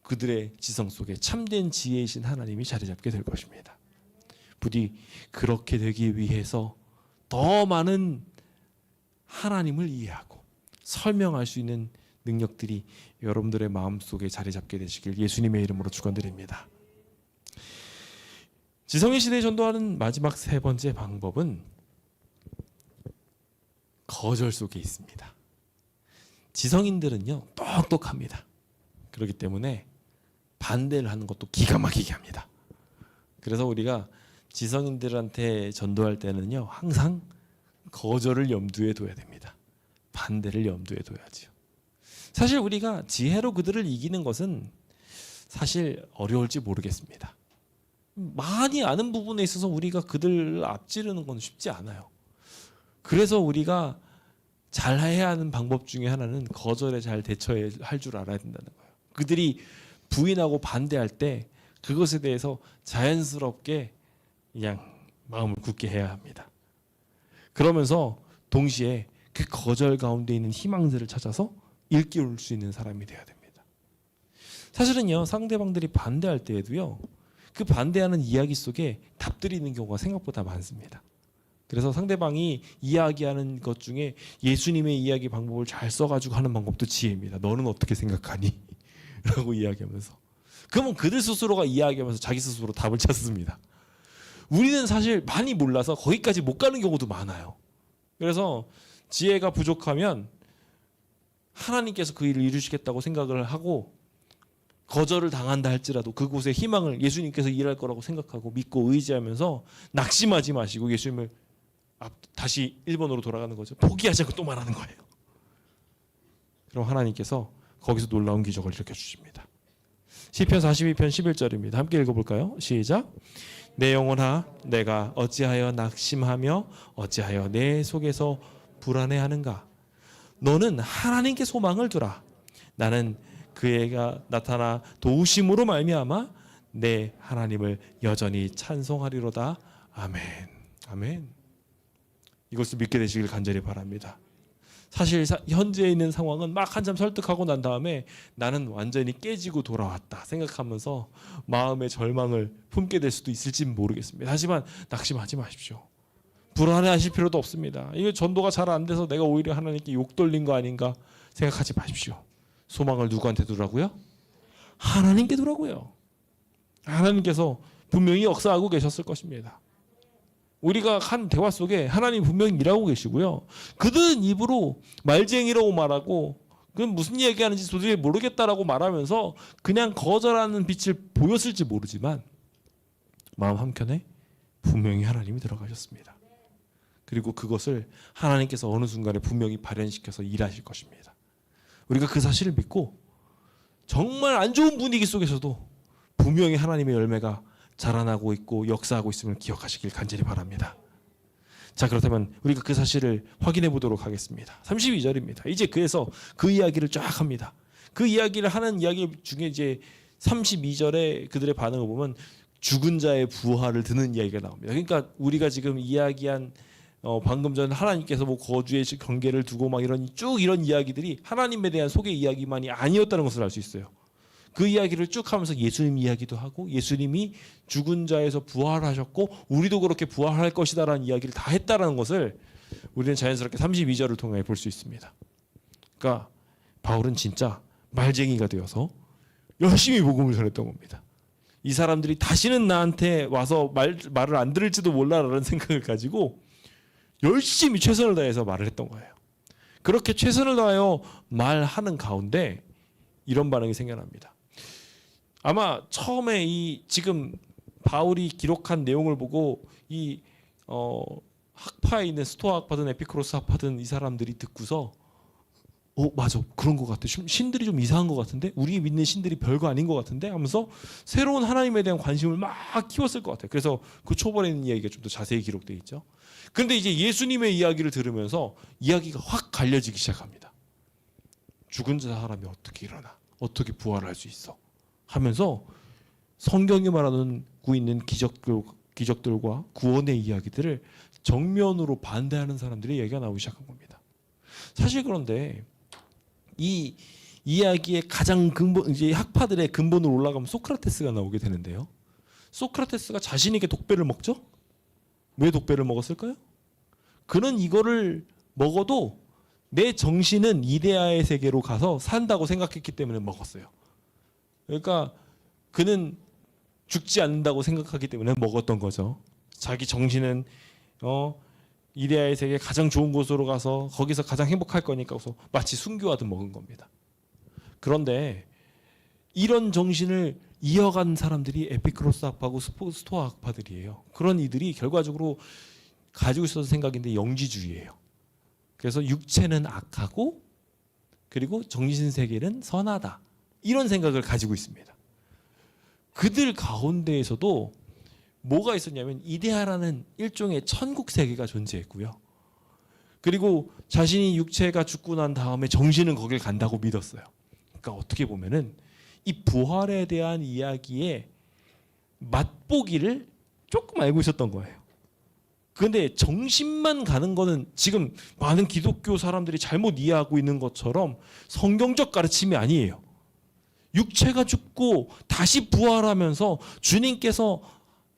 그들의 지성 속에 참된 지혜이신 하나님이 자리 잡게 될 것입니다. 부디 그렇게 되기 위해서 더 많은 하나님을 이해하고 설명할 수 있는 능력들이 여러분들의 마음속에 자리 잡게 되시길 예수님의 이름으로 축원드립니다. 지성의 시대에 전도하는 마지막 세 번째 방법은 거절 속에 있습니다. 지성인들은요 똑똑합니다. 그렇기 때문에 반대를 하는 것도 기가 막히게 합니다. 그래서 우리가 지성인들한테 전도할 때는요 항상 거절을 염두에 둬야 됩니다. 반대를 염두에 둬야죠. 사실 우리가 지혜로 그들을 이기는 것은 사실 어려울지 모르겠습니다. 많이 아는 부분에 있어서 우리가 그들을 앞지르는 건 쉽지 않아요. 그래서 우리가 잘해야 하는 방법 중에 하나는 거절에 잘 대처할 줄 알아야 된다는 거예요. 그들이 부인하고 반대할 때 그것에 대해서 자연스럽게 그냥 마음을 굳게 해야 합니다. 그러면서 동시에 그 거절 가운데 있는 희망들을 찾아서 일깨울 수 있는 사람이 되어야 됩니다. 사실은요 상대방들이 반대할 때에도요 그 반대하는 이야기 속에 답들이 있는 경우가 생각보다 많습니다. 그래서 상대방이 이야기하는 것 중에 예수님의 이야기 방법을 잘 써가지고 하는 방법도 지혜입니다. 너는 어떻게 생각하니? 라고 이야기하면서 그러면 그들 스스로가 이야기하면서 자기 스스로 답을 찾습니다. 우리는 사실 많이 몰라서 거기까지 못 가는 경우도 많아요. 그래서 지혜가 부족하면 하나님께서 그 일을 이루시겠다고 생각을 하고 거절을 당한다 할지라도 그곳에 희망을 예수님께서 일할 거라고 생각하고 믿고 의지하면서 낙심하지 마시고 예수님을 다시 1번으로 돌아가는 거죠. 포기하자고 또 말하는 거예요. 그럼 하나님께서 거기서 놀라운 기적을 일으켜 주십니다. 시편 42편 11절입니다. 함께 읽어볼까요? 시작. 내 영혼아 내가 어찌하여 낙심하며 어찌하여 내 속에서 불안해하는가. 너는 하나님께 소망을 두라. 나는 그애가 나타나 도우심으로 말미암아 내 하나님을 여전히 찬송하리로다. 아멘. 아멘. 이것을 믿게 되시길 간절히 바랍니다. 사실 현재 있는 상황은 막 한참 설득하고 난 다음에 나는 완전히 깨지고 돌아왔다 생각하면서 마음의 절망을 품게 될 수도 있을지 모르겠습니다. 하지만 낙심하지 마십시오. 불안해하실 필요도 없습니다. 이게 전도가 잘 안 돼서 내가 오히려 하나님께 욕 돌린 거 아닌가 생각하지 마십시오. 소망을 누구한테 두라고요? 하나님께 두라고요. 하나님께서 분명히 역사하고 계셨을 것입니다. 우리가 한 대화 속에 하나님 분명히 일하고 계시고요. 그들은 입으로 말쟁이라고 말하고 그건 무슨 얘기하는지 도저히 모르겠다라고 말하면서 그냥 거절하는 빛을 보였을지 모르지만 마음 한켠에 분명히 하나님이 들어가셨습니다. 그리고 그것을 하나님께서 어느 순간에 분명히 발현시켜서 일하실 것입니다. 우리가 그 사실을 믿고 정말 안 좋은 분위기 속에서도 분명히 하나님의 열매가 자라나고 있고 역사하고 있음을 기억하시길 간절히 바랍니다. 자, 그렇다면 우리가 그 사실을 확인해 보도록 하겠습니다. 32절입니다. 이제 그래서 그 이야기를 쫙 합니다. 그 이야기를 하는 이야기 중에 이제 32절에 그들의 반응을 보면 죽은 자의 부활을 드는 이야기가 나옵니다. 그러니까 우리가 지금 이야기한 방금 전 하나님께서 뭐 거주의 경계를 두고 막 이런 쭉 이런 이야기들이 하나님에 대한 소개 이야기만이 아니었다는 것을 알 수 있어요. 그 이야기를 쭉 하면서 예수님 이야기도 하고 예수님이 죽은 자에서 부활하셨고 우리도 그렇게 부활할 것이다라는 이야기를 다 했다라는 것을 우리는 자연스럽게 32절을 통해 볼 수 있습니다. 그러니까 바울은 진짜 말쟁이가 되어서 열심히 복음을 전했던 겁니다. 이 사람들이 다시는 나한테 와서 말을 안 들을지도 몰라라는 생각을 가지고 열심히 최선을 다해서 말을 했던 거예요. 그렇게 최선을 다하여 말하는 가운데 이런 반응이 생겨납니다. 아마 처음에 이 지금 바울이 기록한 내용을 보고 이 학파에 있는 스토아 학파든 에피쿠로스 학파든 이 사람들이 듣고서 맞아, 그런 것 같아. 신들이 좀 이상한 것 같은데, 우리 믿는 신들이 별거 아닌 것 같은데 하면서 새로운 하나님에 대한 관심을 막 키웠을 것 같아요. 그래서 그 초반에 있는 이야기가 좀 더 자세히 기록되어 있죠. 그런데 이제 예수님의 이야기를 들으면서 이야기가 확 갈려지기 시작합니다. 죽은 사람이 어떻게 일어나, 어떻게 부활할 수 있어 하면서 성경이 말하고 있는 기적들과 구원의 이야기들을 정면으로 반대하는 사람들의 얘기가 나오기 시작한 겁니다. 사실 그런데 이 이야기의 가장 근본, 이제 학파들의 근본으로 올라가면 소크라테스가 나오게 되는데요. 소크라테스가 자신에게 독배를 먹죠? 왜 독배를 먹었을까요? 그는 이거를 먹어도 내 정신은 이데아의 세계로 가서 산다고 생각했기 때문에 먹었어요. 그러니까 그는 죽지 않는다고 생각하기 때문에 먹었던 거죠. 자기 정신은 이데아의 세계 가장 좋은 곳으로 가서 거기서 가장 행복할 거니까 마치 순교하듯 먹은 겁니다. 그런데 이런 정신을 이어간 사람들이 에피쿠로스 학파하고 스토아 학파들이에요. 그런 이들이 결과적으로 가지고 있었던 생각인데 영지주의예요. 그래서 육체는 악하고 그리고 정신 세계는 선하다. 이런 생각을 가지고 있습니다. 그들 가운데에서도 뭐가 있었냐면 이데아라는 일종의 천국 세계가 존재했고요. 그리고 자신이 육체가 죽고 난 다음에 정신은 거길 간다고 믿었어요. 그러니까 어떻게 보면은 이 부활에 대한 이야기의 맛보기를 조금 알고 있었던 거예요. 그런데 정신만 가는 거는 지금 많은 기독교 사람들이 잘못 이해하고 있는 것처럼 성경적 가르침이 아니에요. 육체가 죽고 다시 부활하면서 주님께서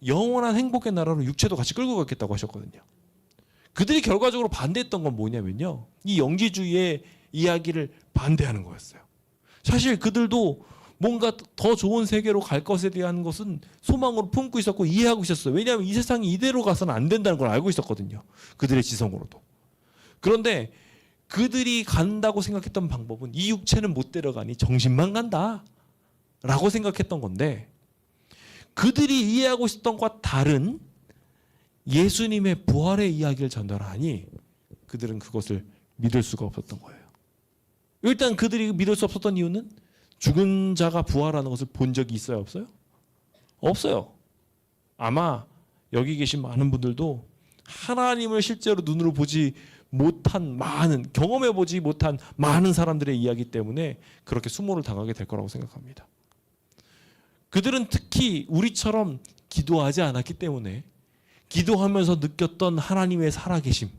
영원한 행복의 나라로 육체도 같이 끌고 가겠다고 하셨거든요. 그들이 결과적으로 반대했던 건 뭐냐면요, 이 영지주의의 이야기를 반대하는 거였어요. 사실 그들도 뭔가 더 좋은 세계로 갈 것에 대한 것은 소망으로 품고 있었고 이해하고 있었어요. 왜냐하면 이 세상이 이대로 가서는 안 된다는 걸 알고 있었거든요. 그들의 지성으로도. 그런데 그들이 간다고 생각했던 방법은 이 육체는 못 데려가니 정신만 간다 라고 생각했던 건데, 그들이 이해하고 있었던 것과 다른 예수님의 부활의 이야기를 전달하니 그들은 그것을 믿을 수가 없었던 거예요. 일단 그들이 믿을 수 없었던 이유는 죽은 자가 부활하는 것을 본 적이 있어요, 없어요? 없어요. 아마 여기 계신 많은 분들도 하나님을 실제로 눈으로 보지 못한 많은, 경험해 보지 못한 많은 사람들의 이야기 때문에 그렇게 수모를 당하게 될 거라고 생각합니다. 그들은 특히 우리처럼 기도하지 않았기 때문에 기도하면서 느꼈던 하나님의 살아계심,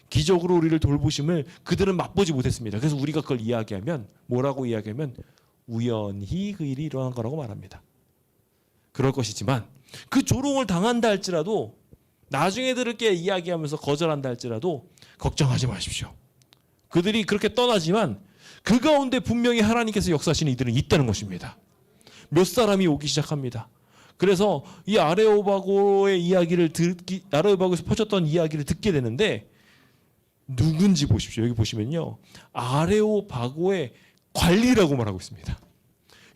기적으로 우리를 돌보심을 그들은 맛보지 못했습니다. 그래서 우리가 그걸 이야기하면, 뭐라고 이야기하면 우연히 그 일이 일어난 거라고 말합니다. 그럴 것이지만 그 조롱을 당한다 할지라도, 나중에 들을게 이야기하면서 거절한다 할지라도 걱정하지 마십시오. 그들이 그렇게 떠나지만 그 가운데 분명히 하나님께서 역사하시는 이들은 있다는 것입니다. 몇 사람이 오기 시작합니다. 그래서 이 아레오바고의 이야기를 아레오바고에서 퍼졌던 이야기를 듣게 되는데, 누군지 보십시오. 여기 보시면요, 아레오바고의 관리라고 말하고 있습니다.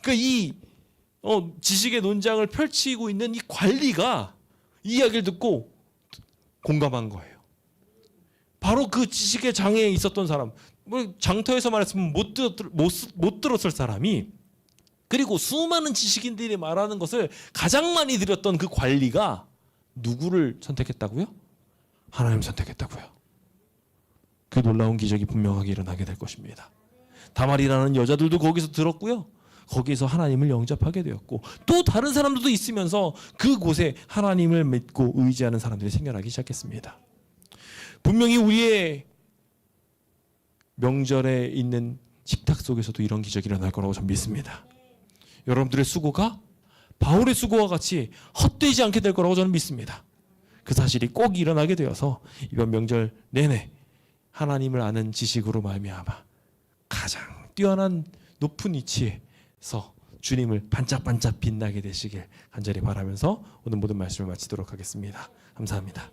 그러니까 이 지식의 논장을 펼치고 있는 이 관리가 이 이야기를 듣고 공감한 거예요. 바로 그 지식의 장애에 있었던 사람, 장터에서 말했으면 못 들었을 사람이, 그리고 수많은 지식인들이 말하는 것을 가장 많이 들었던 그 관리가 누구를 선택했다고요? 하나님 선택했다고요. 그 놀라운 기적이 분명하게 일어나게 될 것입니다. 다말이라는 여자들도 거기서 들었고요. 거기서 하나님을 영접하게 되었고, 또 다른 사람들도 있으면서 그곳에 하나님을 믿고 의지하는 사람들이 생겨나기 시작했습니다. 분명히 우리의 명절에 있는 식탁 속에서도 이런 기적이 일어날 거라고 저는 믿습니다. 여러분들의 수고가 바울의 수고와 같이 헛되지 않게 될 거라고 저는 믿습니다. 그 사실이 꼭 일어나게 되어서 이번 명절 내내 하나님을 아는 지식으로 말미암아 가장 뛰어난 높은 위치에서 주님을 반짝반짝 빛나게 되시길 간절히 바라면서 오늘 모든 말씀을 마치도록 하겠습니다. 감사합니다.